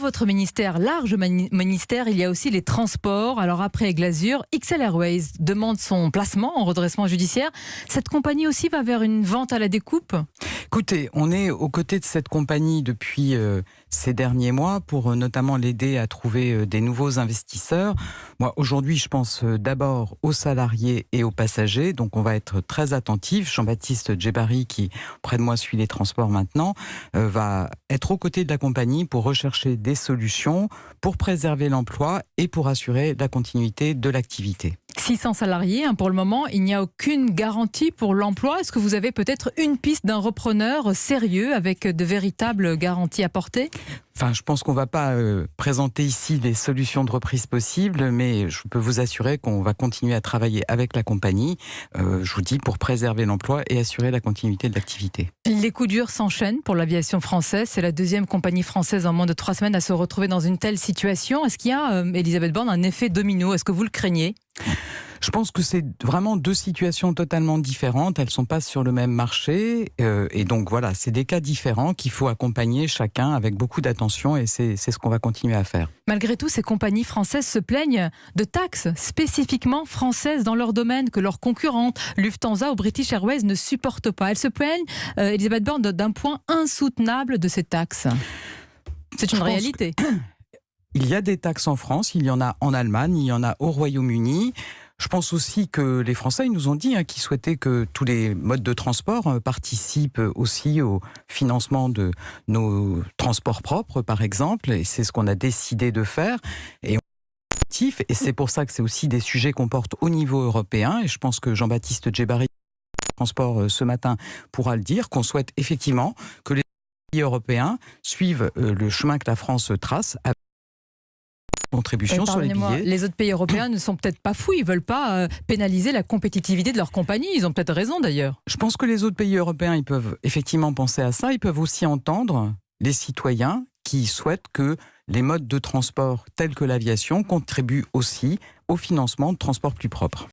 votre ministère, large ministère, il y a aussi les transports. Alors après Glazur, XL Airways demande son placement en redressement judiciaire. Cette compagnie aussi va vers une vente à la découpe? Écoutez, on est aux côtés de cette compagnie depuis ces derniers mois pour notamment l'aider à trouver des nouveaux investisseurs. Moi, aujourd'hui, je pense d'abord aux salariés et aux passagers, donc on va être très attentifs. Jean-Baptiste Djebari, qui près de moi suit les transports maintenant, va être aux côtés de la compagnie pour rechercher des solutions, pour préserver l'emploi et pour assurer la continuité de l'activité. 600 salariés, pour le moment, il n'y a aucune garantie pour l'emploi. Est-ce que vous avez peut-être une piste d'un repreneur sérieux avec de véritables garanties apportées? Enfin, je pense qu'on ne va pas présenter ici les solutions de reprise possibles, mais je peux vous assurer qu'on va continuer à travailler avec la compagnie, je vous dis, pour préserver l'emploi et assurer la continuité de l'activité. Les coups durs s'enchaînent pour l'aviation française. C'est la deuxième compagnie française en moins de 3 semaines à se retrouver dans une telle situation. Est-ce qu'il y a, Elisabeth Borne, un effet domino? Est-ce que vous le craignez? Je pense que c'est vraiment deux situations totalement différentes. Elles ne sont pas sur le même marché. Et donc voilà, c'est des cas différents qu'il faut accompagner chacun avec beaucoup d'attention et c'est ce qu'on va continuer à faire. Malgré tout, ces compagnies françaises se plaignent de taxes spécifiquement françaises dans leur domaine que leurs concurrentes, Lufthansa ou British Airways, ne supportent pas. Elles se plaignent, Elisabeth Borne, d'un point insoutenable de ces taxes. C'est une réalité. Il y a des taxes en France, il y en a en Allemagne, il y en a au Royaume-Uni. Je pense aussi que les Français ils nous ont dit qu'ils souhaitaient que tous les modes de transport participent aussi au financement de nos transports propres, par exemple. Et c'est ce qu'on a décidé de faire. Et c'est pour ça que c'est aussi des sujets qu'on porte au niveau européen. Et je pense que Jean-Baptiste Djebari, transport ce matin, pourra le dire, qu'on souhaite effectivement que les pays européens suivent le chemin que la France trace. Contribution sur les billets. Les autres pays européens ne sont peut-être pas fous, ils ne veulent pas pénaliser la compétitivité de leur compagnie. Ils ont peut-être raison d'ailleurs. Je pense que les autres pays européens, ils peuvent effectivement penser à ça. Ils peuvent aussi entendre les citoyens qui souhaitent que les modes de transport tels que l'aviation contribuent aussi au financement de transports plus propres.